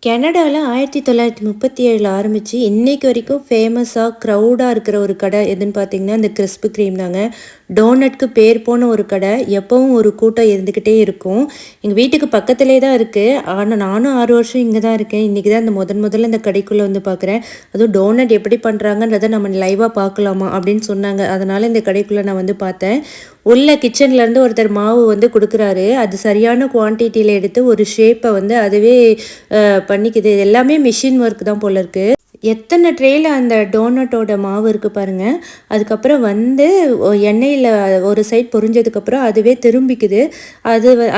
கனடால 1937 ஆரம்பிச்சு, இன்னைக்கு வரைக்கும் ஃபேமஸா, க்ரவுடா இருக்கிற ஒரு கடை எதுன்னு பார்த்தீங்கன்னா, இந்த கிறிஸ்பி கிரீம் தாங்க. டோனட்க்கு பேர் போன ஒரு கடை. எப்பவும் ஒரு கூட்டம் இருந்துக்கிட்டே இருக்கும். எங்க வீட்டுக்கு பக்கத்திலேயே தான் இருக்கு. ஆனா, நானும் 6 வருஷம் இங்க தான் இருக்கேன். இன்னைக்கு தான் இந்த முதல்ல இந்த கடைக்குள்ள வந்து பார்க்குறேன். அதுவும் டோனட் எப்படி பண்றாங்கன்றத நம்ம லைவா பார்க்கலாமா அப்படின்னு சொன்னாங்க. அதனால இந்த கடைக்குள்ள நான் வந்து பார்த்தேன். உள்ள கிச்சன்லேருந்து ஒருத்தர் மாவு வந்து குடுக்குறாரு. அது சரியான குவான்டிட்டில எடுத்து ஒரு ஷேப்ப வந்து அதுவே பண்ணிக்குது. இது எல்லாமே மிஷின் ஒர்க் தான் போல இருக்கு. எத்தனை ட்ரேல அந்த டோனட்டோட மாவு இருக்கு பாருங்க. அதுக்கப்புறம் வந்து எண்ணெயில ஒரு சைட் பொரிஞ்சதுக்கப்புறம் அதுவே திரும்பிக்குது.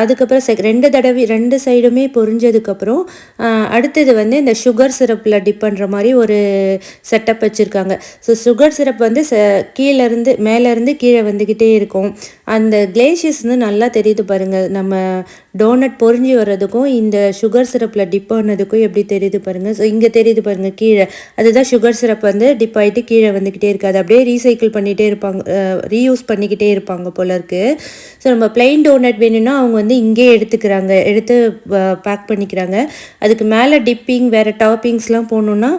அதுக்கப்புறம் 2 தடவை 2 சைடுமே பொரிஞ்சதுக்கப்புறம் அடுத்தது வந்து இந்த சுகர் சிரப்பில் டிப் பண்ணுற மாதிரி ஒரு செட்டப் வச்சுருக்காங்க. ஸோ சுகர் சிரப் வந்து கீழேருந்து மேலேருந்து கீழே வந்துக்கிட்டே இருக்கும். அந்த கிளேஷியஸ் வந்து நல்லா தெரியுது பாருங்கள். நம்ம டோனட் பொரிஞ்சு வர்றதுக்கும் இந்த சுகர் சிரப்பில் டிப் பண்ணதுக்கும் எப்படி தெரியுது பாருங்கள். ஸோ இங்கே தெரியுது பாருங்கள் கீழே. அதுதான் சுகர் சிரப் வந்து டிப் ஆகிட்டு கீழே வந்துக்கிட்டே இருக்காது. அப்படியே ரீசைக்கிள் பண்ணிகிட்டே இருப்பாங்க, ரீயூஸ் பண்ணிக்கிட்டே இருப்பாங்க போல இருக்குது. ஸோ நம்ம பிளெயின் டோனட் வேணும்னா அவங்க வந்து இங்கேயே எடுத்து பேக் பண்ணிக்கிறாங்க. அதுக்கு மேலே டிப்பிங் வேறு டாப்பிங்ஸ்லாம் போகணுன்னா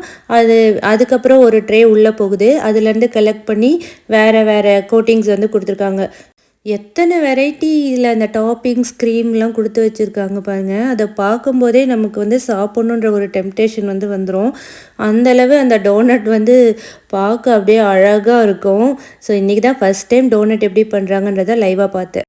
அதுக்கப்புறம் ஒரு ட்ரே உள்ளே போகுது. அதுலேருந்து கலெக்ட் பண்ணி வேறு கோட்டிங்ஸ் வந்து கொடுத்துருக்காங்க. எத்தனை வெரைட்டியில் அந்த டாப்பிங்ஸ் க்ரீம்லாம் கொடுத்து வச்சுருக்காங்க பாருங்கள். அதை பார்க்கும்போதே நமக்கு வந்து சாப்பிட்ணுன்ற ஒரு டெம்டேஷன் வந்து வந்துடும். அந்தளவு அந்த டோனட் வந்து பார்க்க அப்படியே அழகாக இருக்கும். ஸோ இன்றைக்கி தான் ஃபஸ்ட் டைம் டோனட் எப்படி பண்ணுறாங்கன்றதை லைவாக பார்த்தேன்.